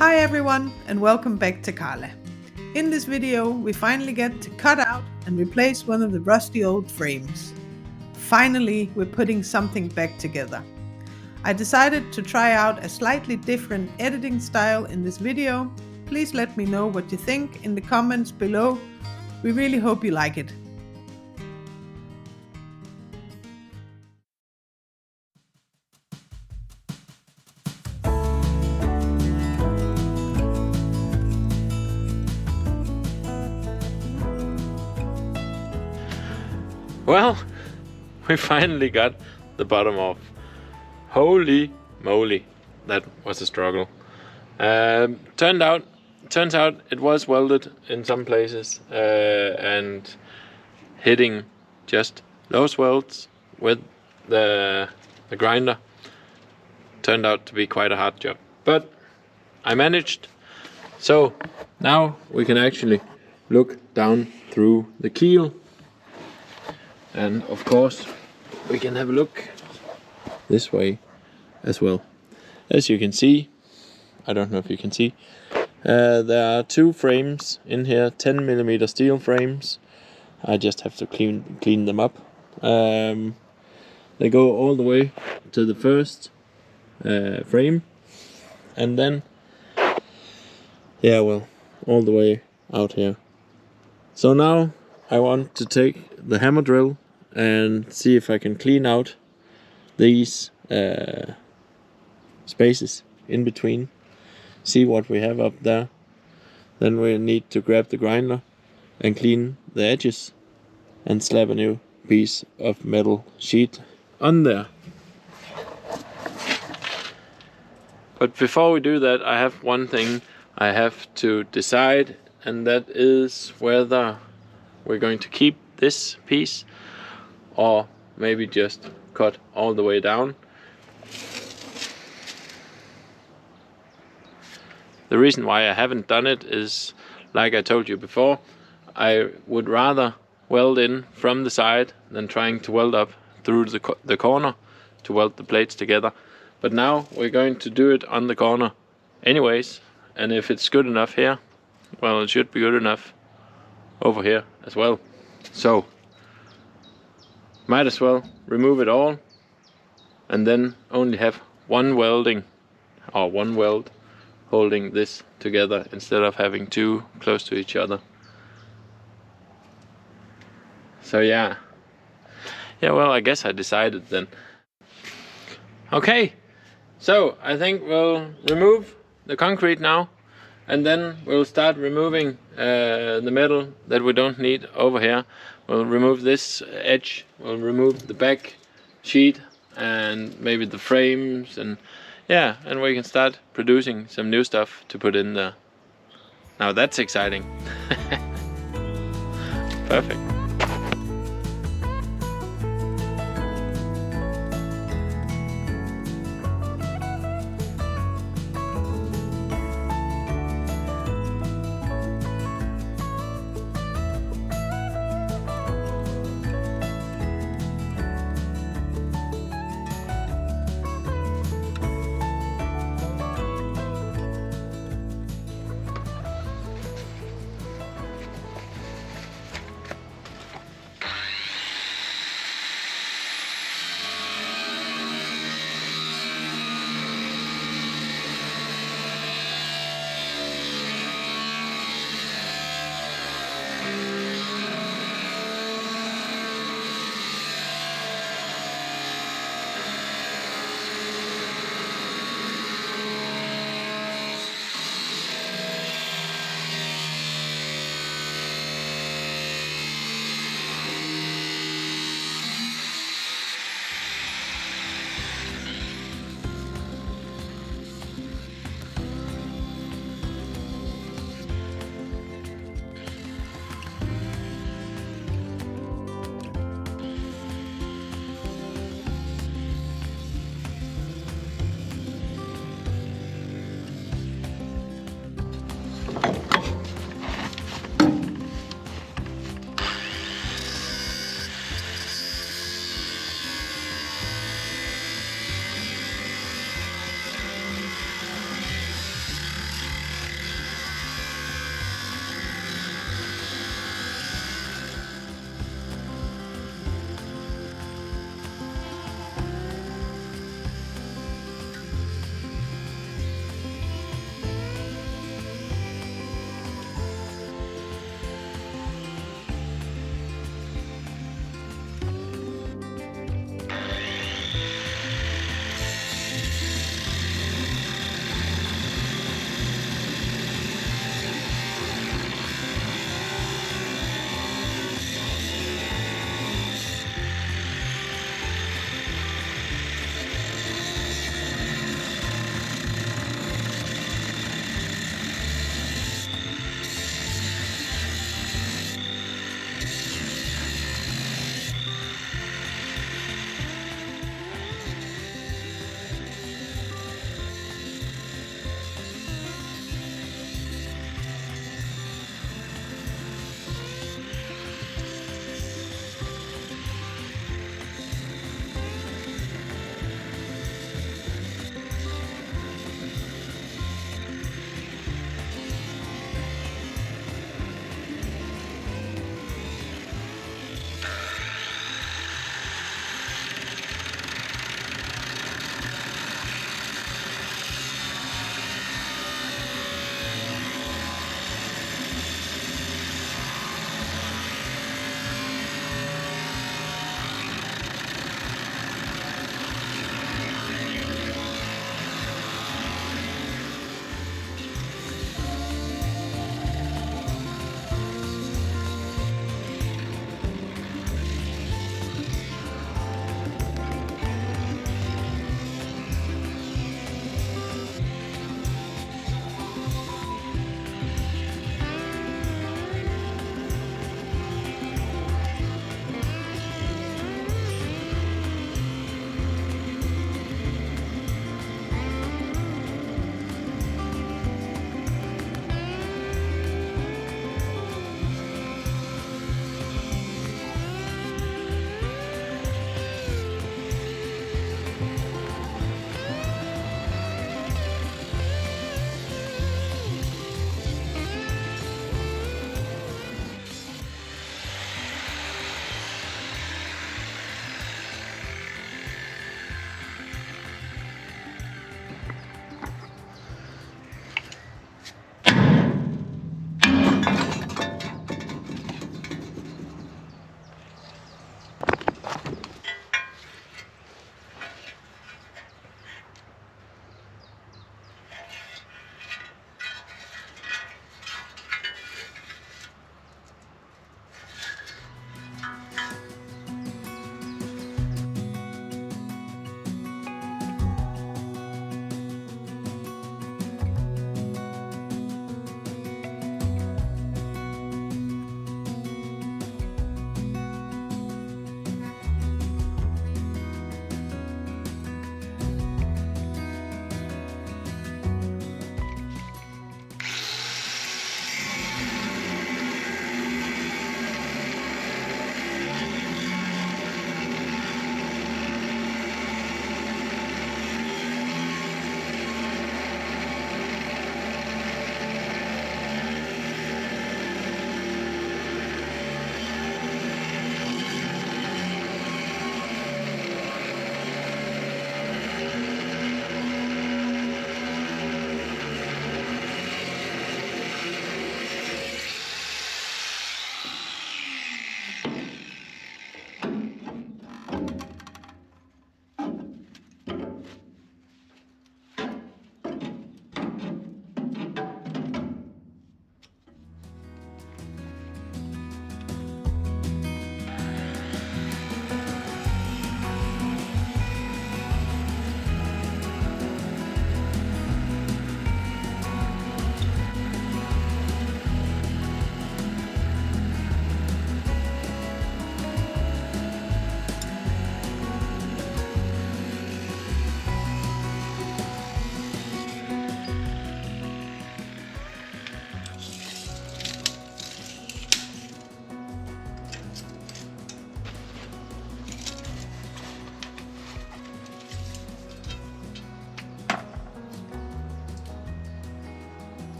Hi everyone and welcome back to Carla. In this video we finally get to cut out and replace one of the rusty old frames. Finally we're putting something back together. I decided to try out a slightly different editing style in this video. Please let me know what you think in the comments below. We really hope you like it. Well, we finally got the bottom off. Holy moly, that was a struggle. Turns out it was welded in some places and hitting just those welds with the grinder turned out to be quite a hard job. But I managed. So now we can actually look down through the keel. And of course we can have a look this way as well. As you can see, I don't know if you can see, there are two frames in here, 10mm steel frames. I just have to clean them up. They go all the way to the first frame, and then all the way out here. So now I want to take the hammer drill and see if I can clean out these spaces in between. See what we have up there. Then we need to grab the grinder and clean the edges and slap a new piece of metal sheet on there. But before we do that, I have one thing I have to decide, and that is whether we're going to keep this piece or maybe just cut all the way down. The reason why I haven't done it is, like I told you before, I would rather weld in from the side than trying to weld up through the corner to weld the plates together. But now we're going to do it on the corner anyways, and if it's good enough here, well, it should be good enough over here as well. So might as well remove it all and then only have one weld holding this together instead of having two close to each other. So yeah, well, I guess I decided then. Okay, so I think we'll remove the concrete now, and then we'll start removing the metal that we don't need over here. We'll remove this edge, we'll remove the back sheet and maybe the frames, and yeah, and we can start producing some new stuff to put in there. Now that's exciting. Perfect.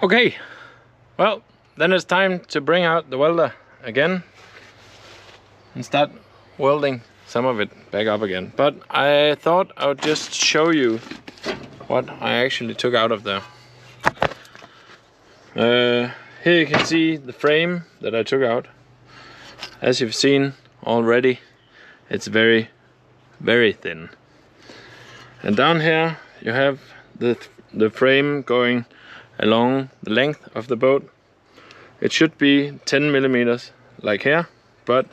Okay, well, then it's time to bring out the welder again and start welding some of it back up again. But I thought I would just show you what I actually took out of there. Here you can see the frame that I took out. As you've seen already, it's very, very thin. And down here you have the frame going along the length of the boat. It should be 10 millimeters like here, but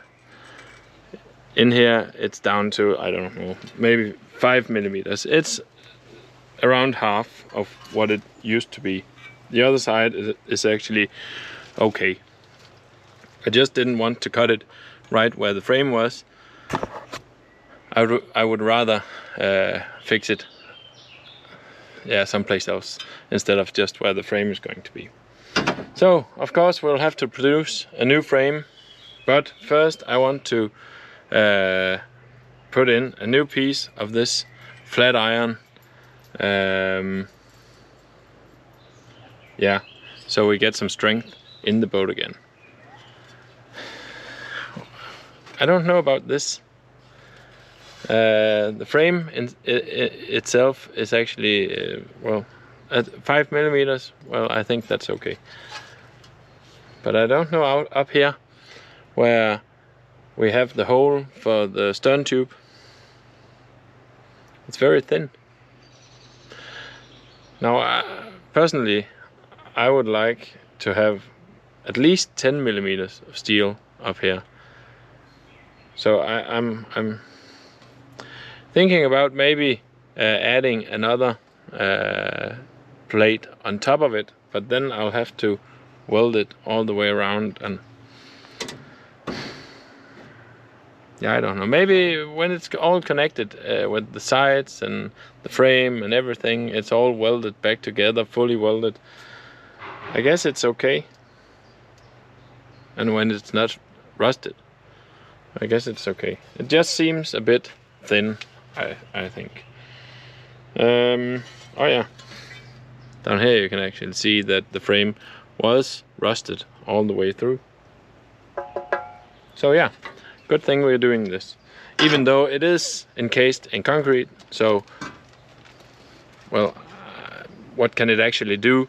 in here it's down to, I don't know, maybe 5 millimeters. It's around half of what it used to be. The other side is actually okay. I just didn't want to cut it right where the frame was. I would rather fix it, yeah, someplace else instead of just where the frame is going to be. So of course we'll have to produce a new frame, but first I want to put in a new piece of this flat iron. Yeah, so we get some strength in the boat again. I don't know about this. The frame itself is actually, well, at 5 millimeters. Well, I think that's okay. But I don't know up here where we have the hole for the stern tube. It's very thin. Now, personally, I would like to have at least 10 millimeters of steel up here. So I'm thinking about maybe adding another plate on top of it, but then I'll have to weld it all the way around, and yeah, I don't know, maybe when it's all connected with the sides and the frame and everything, it's all welded back together, fully welded, I guess it's okay. And when it's not rusted, I guess it's okay. It just seems a bit thin, I think. Oh yeah, down here you can actually see that the frame was rusted all the way through. So yeah, good thing we're doing this, even though it is encased in concrete. So, well, what can it actually do?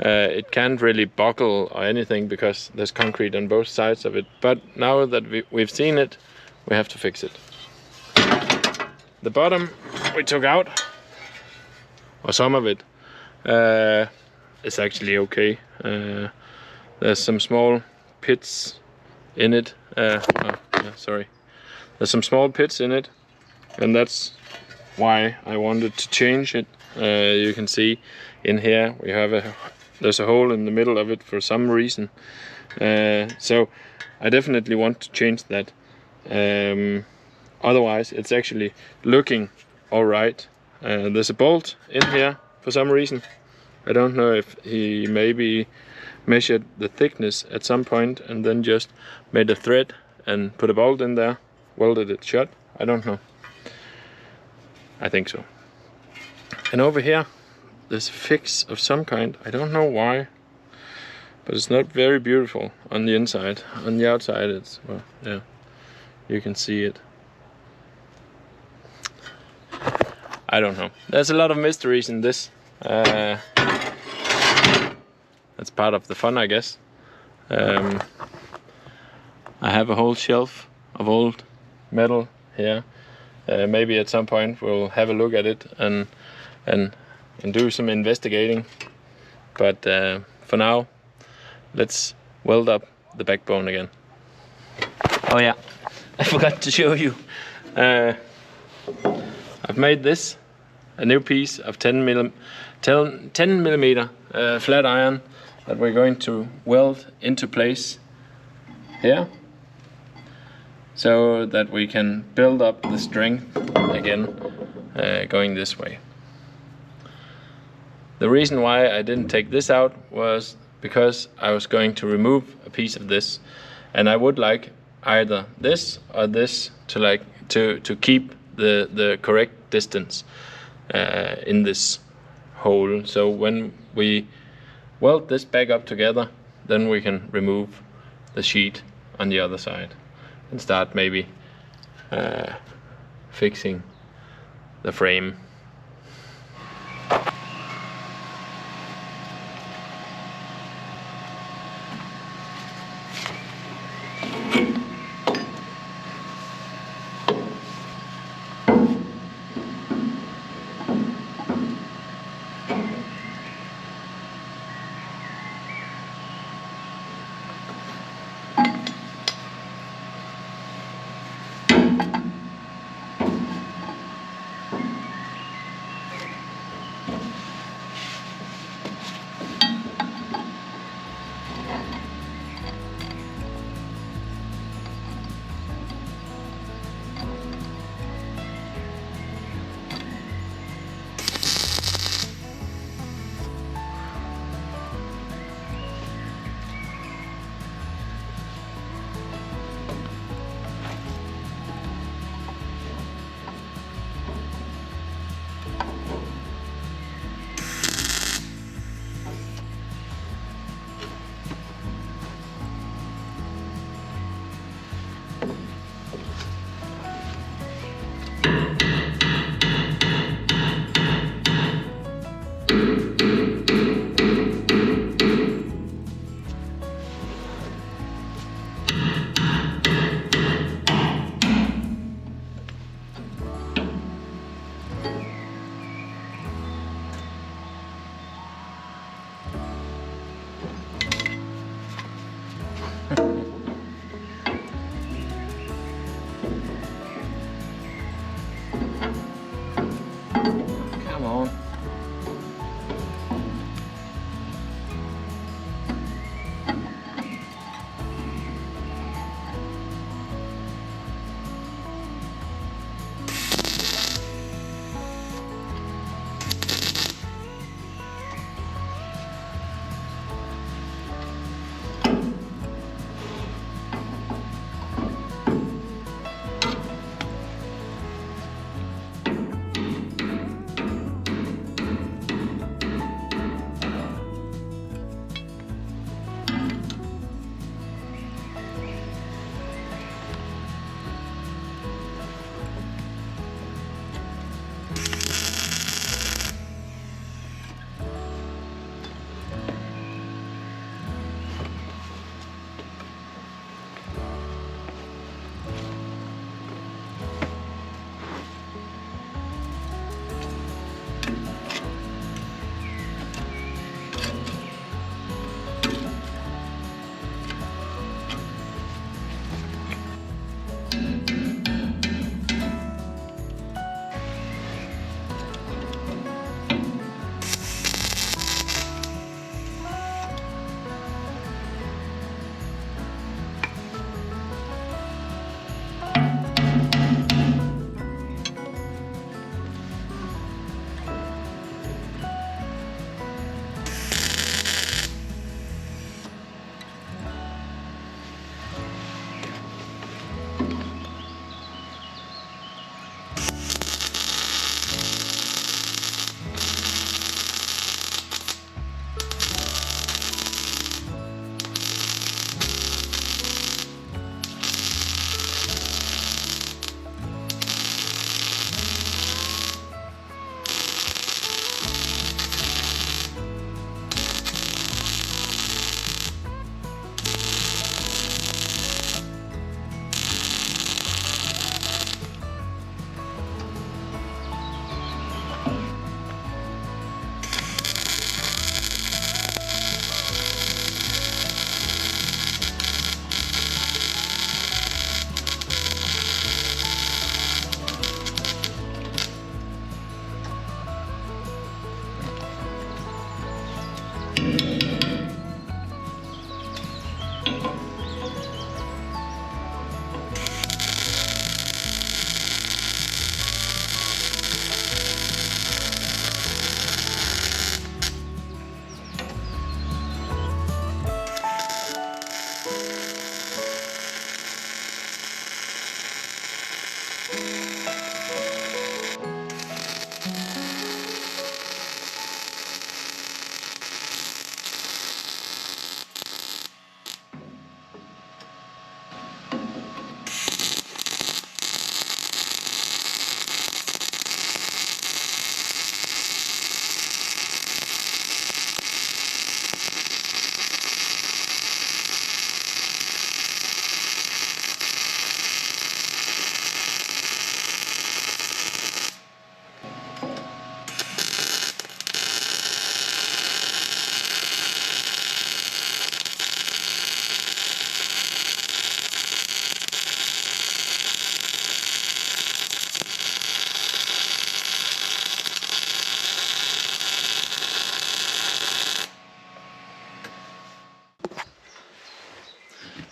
It can't really buckle or anything because there's concrete on both sides of it. But now that we've seen it, we have to fix it. The bottom we took out, or some of it, is actually okay. There's some small pits in it. Sorry. There's some small pits in it, and that's why I wanted to change it. You can see in here we have there's a hole in the middle of it for some reason. So I definitely want to change that. Otherwise it's actually looking alright. There's a bolt in here for some reason. I don't know if he maybe measured the thickness at some point and then just made a thread and put a bolt in there, welded it shut. I don't know. I think so. And over here there's a fix of some kind. I don't know why, but it's not very beautiful on the inside. On the outside it's, well, yeah, you can see it. I don't know. There's a lot of mysteries in this. That's part of the fun, I guess. I have a whole shelf of old metal here. Maybe at some point we'll have a look at it and do some investigating. But for now, let's weld up the backbone again. Oh yeah, I forgot to show you. I've made this a new piece of 10 millimeter flat iron that we're going to weld into place here, so that we can build up the strength again going this way. The reason why I didn't take this out was because I was going to remove a piece of this, and I would like either this or this to keep the correct distance in this hole. So when we weld this back up together, then we can remove the sheet on the other side and start maybe fixing the frame.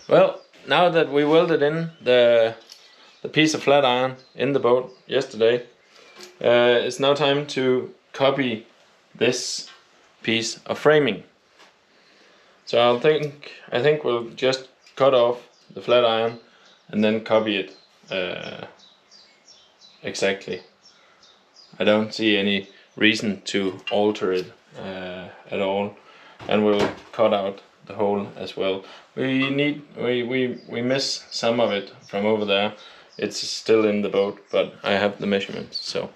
Well, now that we welded in the piece of flat iron in the boat yesterday, it's now time to copy this piece of framing. So I think we'll just cut off the flat iron and then copy it exactly. I don't see any reason to alter it at all, and we'll cut out the hole as well. We miss some of it from over there. It's still in the boat, but I have the measurements, so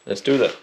let's do that.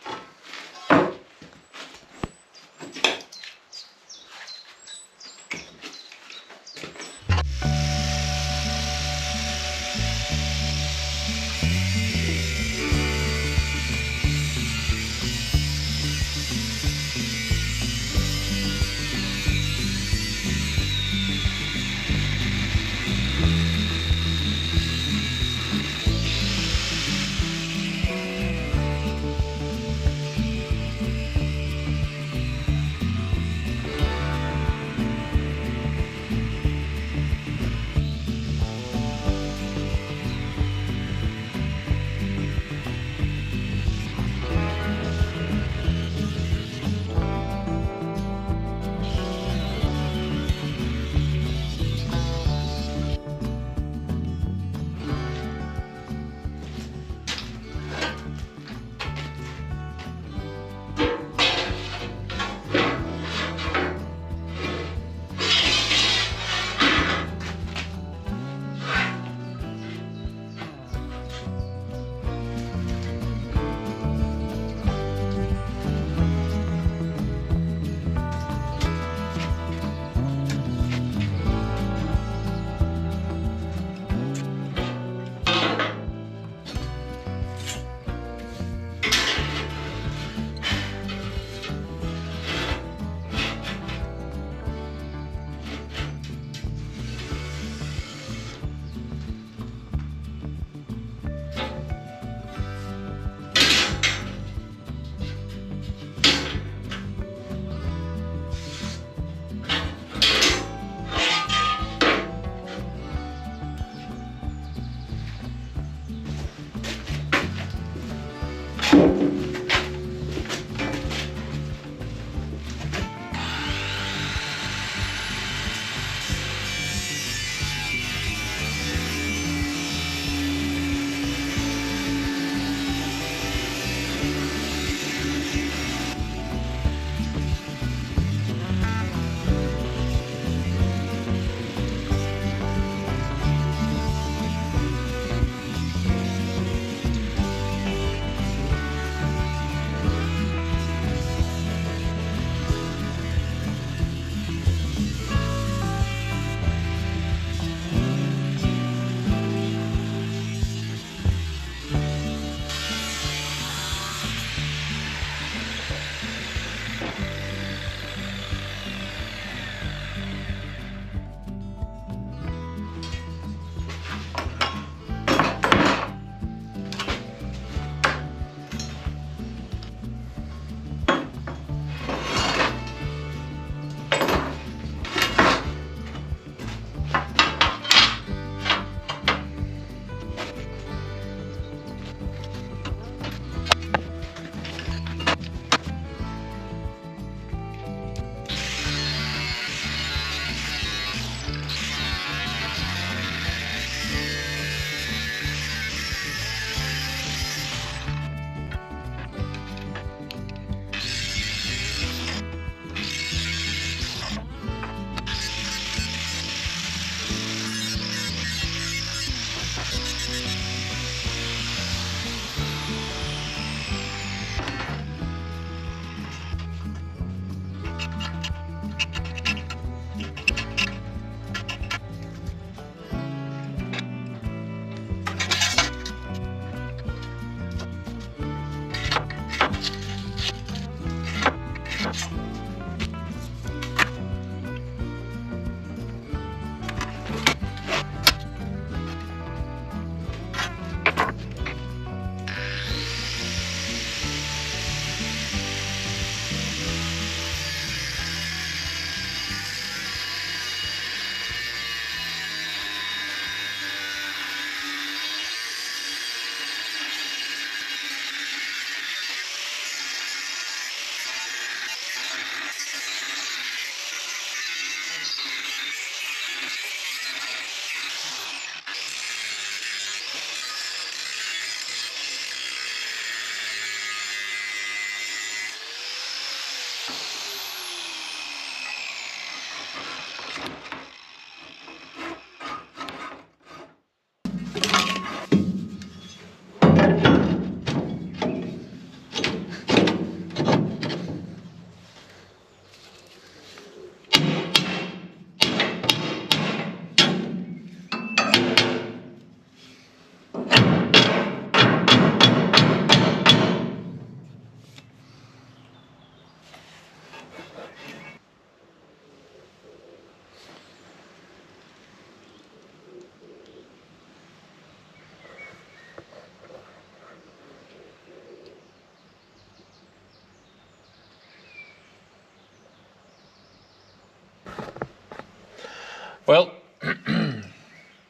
Well,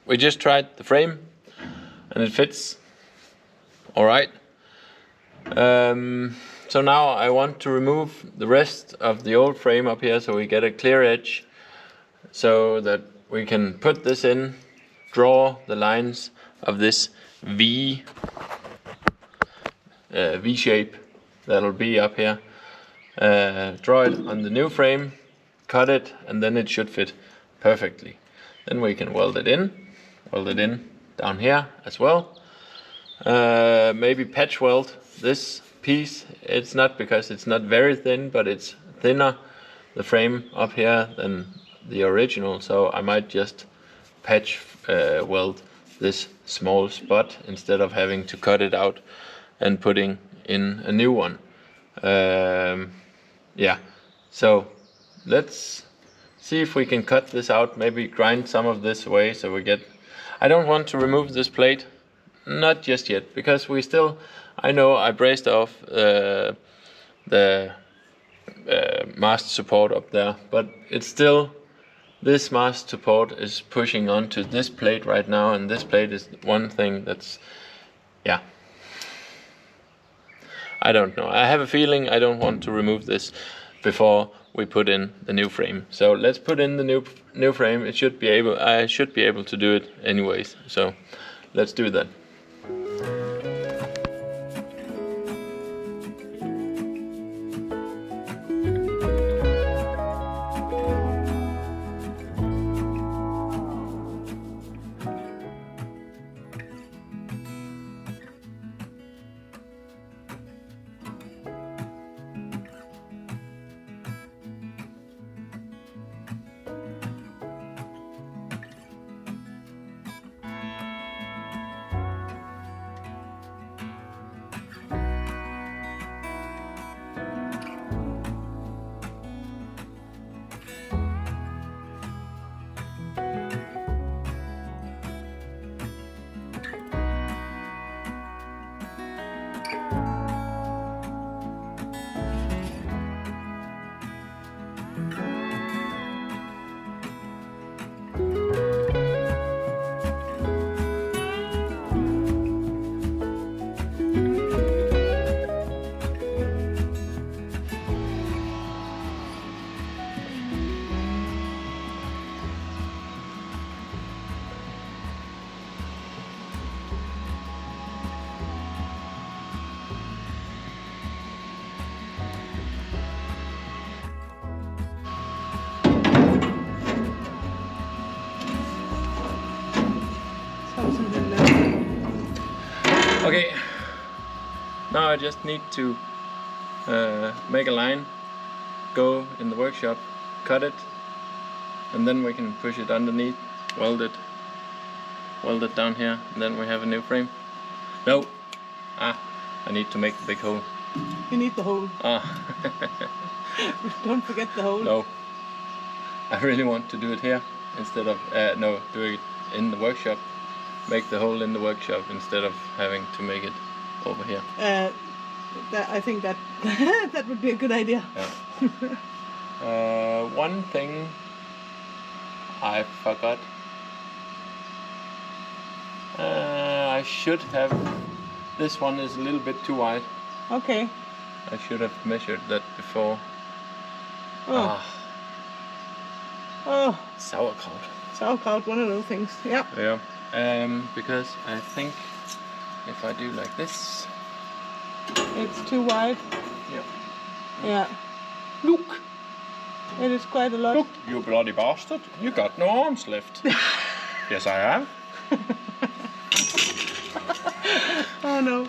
we just tried the frame and it fits all right. So now I want to remove the rest of the old frame up here so we get a clear edge so that we can put this in, draw the lines of this V shape that'll be up here, draw it on the new frame, cut it, and then it should fit perfectly. Then we can weld it in down here as well. Maybe patch weld this piece. It's not because it's not very thin, but it's thinner, the frame up here, than the original, so I might just patch weld this small spot instead of having to cut it out and putting in a new one. Yeah, so let's see if we can cut this out, maybe grind some of this away so we get... I don't want to remove this plate, not just yet, because we still... I know I braced off the mast support up there, but it's still... This mast support is pushing onto this plate right now, and this plate is one thing that's... yeah. I don't know. I have a feeling I don't want to remove this before we put in the new frame. So let's put in the new frame. It should be able. I should be able to do it anyways. So let's do that. Okay, now I just need to make a line, go in the workshop, cut it, and then we can push it underneath, weld it down here, and then we have a new frame. No, I need to make the big hole. You need the hole. Don't forget the hole. No, I really want to do it here instead of do it in the workshop. Make the hole in the workshop instead of having to make it over here. I think that that would be a good idea. Yeah. One thing I forgot. I should have. This one is a little bit too wide. Okay. I should have measured that before. Oh. Oh. Sauerkraut. Sauerkraut, one of those things. Yeah. Yeah. Because I think if I do like this, it's too wide. Yeah. Yeah. Look, it is quite a lot. Look, you bloody bastard! You got no arms left. Yes, I have. Oh no.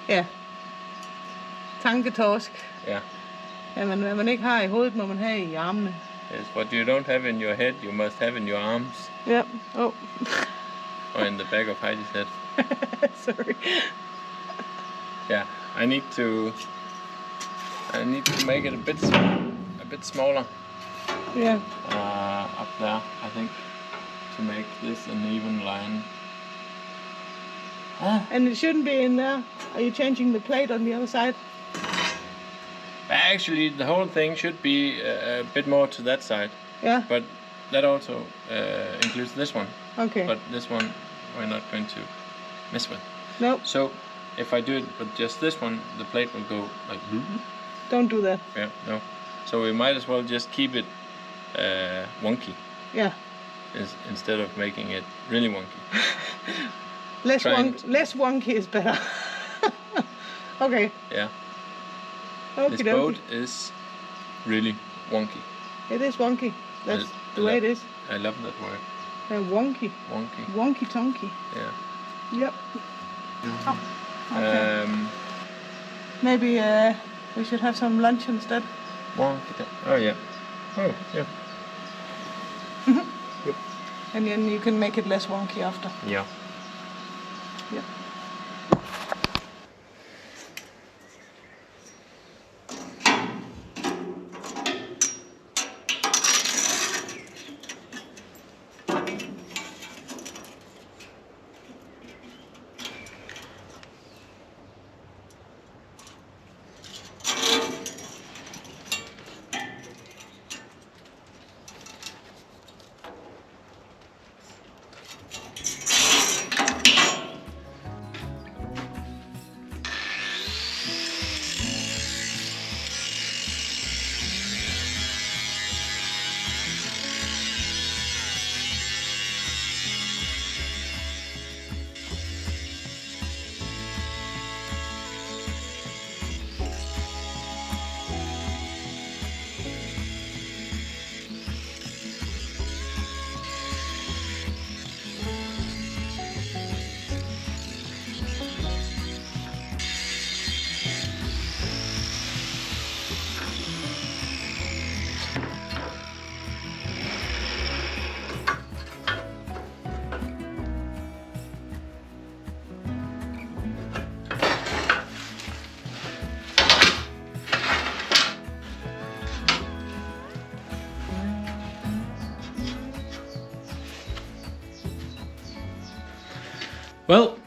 Ja. Tanketorsk. Ja. Jamen, hvad man ikke har i hovedet, må man have i armene. Yes, what you don't have in your head, you must have in your arms. Yeah. Oh. Or in the back of Heidi's head. Sorry. Yeah, I need to make it a bit smaller. Yeah. Up there, I think, to make this an even line. And it shouldn't be in there. Are you changing the plate on the other side? Actually, the whole thing should be a bit more to that side. Yeah. But that also includes this one. Okay. But this one we're not going to mess with. Nope. So if I do it with just this one, the plate will go like. Don't do that. Yeah, no. So we might as well just keep it wonky. Yeah. Instead of making it really wonky. Less wonky is better. Okay. Yeah. Okey This dokey. boat is really wonky. It is wonky. That's the way it is. I love that word. Wonky. Wonky. Wonky tonky. Yeah. Yep. Oh, okay. Maybe we should have some lunch instead. Wonky. Oh yeah. Oh yeah. Yep. And then you can make it less wonky after. Yeah. Yep. Well,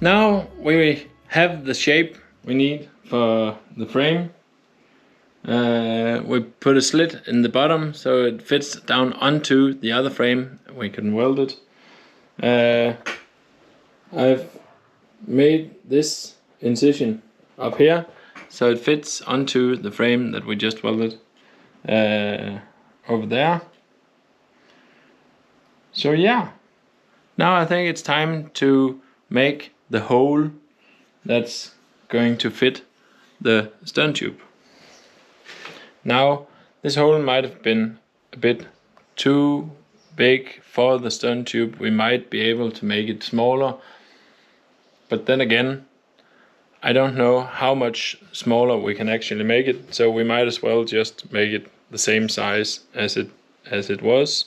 now we have the shape we need for the frame. We put a slit in the bottom so it fits down onto the other frame. We can weld it. I've made this incision up here so it fits onto the frame that we just welded over there. So yeah, now I think it's time to make the hole that's going to fit the sterntube. Now this hole might have been a bit too big for the sterntube. We might be able to make it smaller, but then again I don't know how much smaller we can actually make it, so we might as well just make it the same size as it was,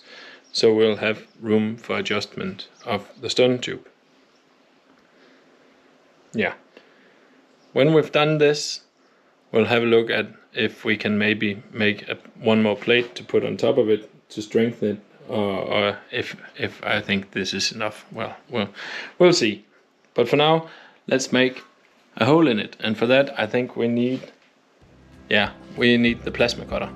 so we'll have room for adjustment of the sterntube. Yeah. When we've done this, we'll have a look at if we can maybe make one more plate to put on top of it to strengthen it, or if I think this is enough. Well, we'll see. But for now, let's make a hole in it, and for that I think we need the plasma cutter.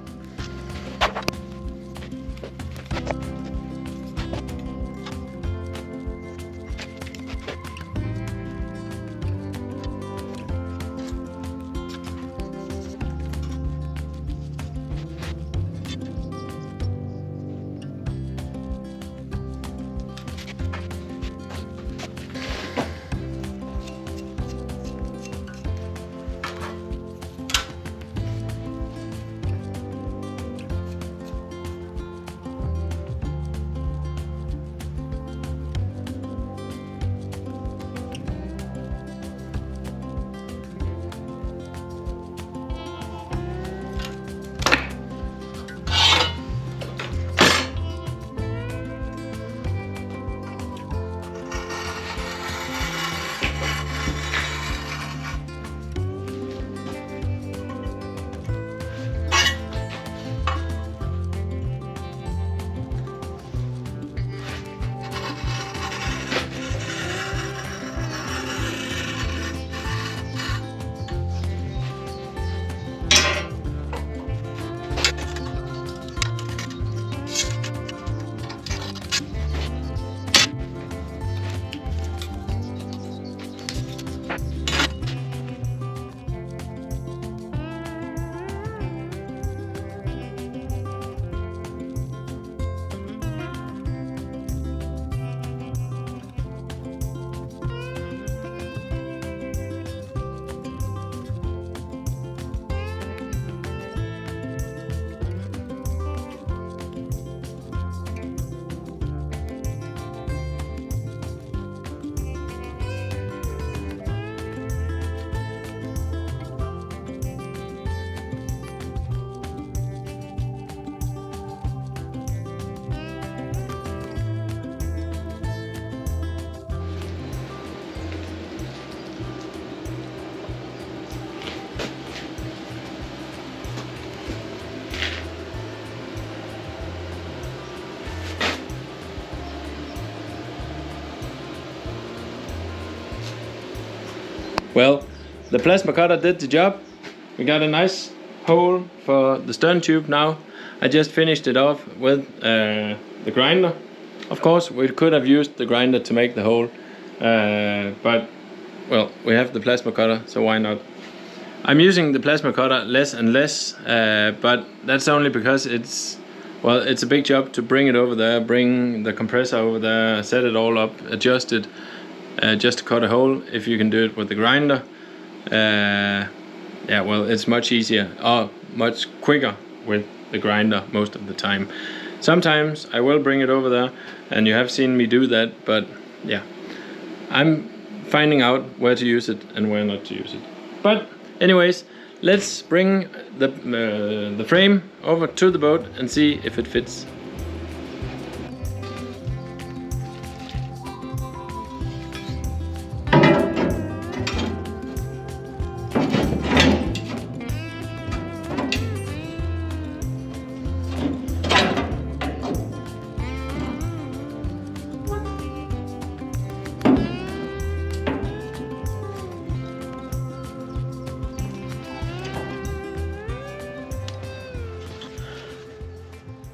Well, the plasma cutter did the job. We got a nice hole for the stern tube now. I just finished it off with the grinder. Of course, we could have used the grinder to make the hole, but well, we have the plasma cutter, so why not? I'm using the plasma cutter less and less, but that's only because it's a big job to bring it over there, bring the compressor over there, set it all up, adjust it, just to cut a hole. If you can do it with the grinder, yeah, well, it's much easier, or much quicker with the grinder most of the time. Sometimes I will bring it over there, and you have seen me do that, but yeah, I'm finding out where to use it and where not to use it. But anyways, let's bring the frame over to the boat and see if it fits.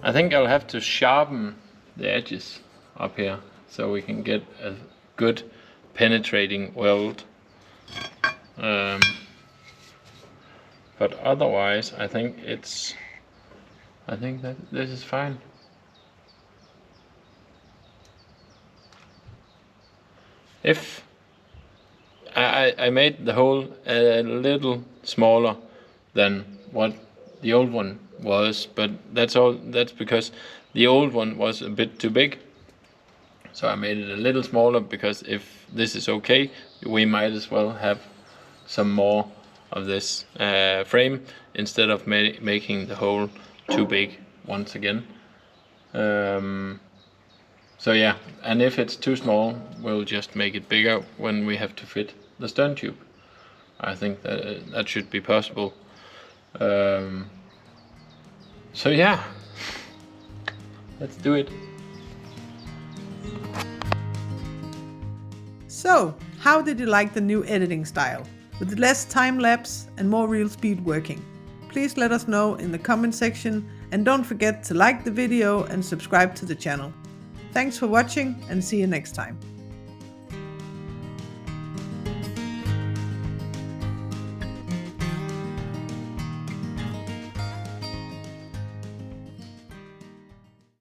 I think I'll have to sharpen the edges up here so we can get a good penetrating weld. But otherwise, I think that this is fine. If I made the hole a little smaller than what the old one was, but that's because the old one was a bit too big, so I made it a little smaller, because if this is okay, we might as well have some more of this frame instead of making the hole too big once again. So yeah, and if it's too small, we'll just make it bigger when we have to fit the stern tube. I think that should be possible. So yeah, let's do it. So, how did you like the new editing style? With less time lapse and more real speed working? Please let us know in the comment section, and don't forget to like the video and subscribe to the channel. Thanks for watching, and see you next time.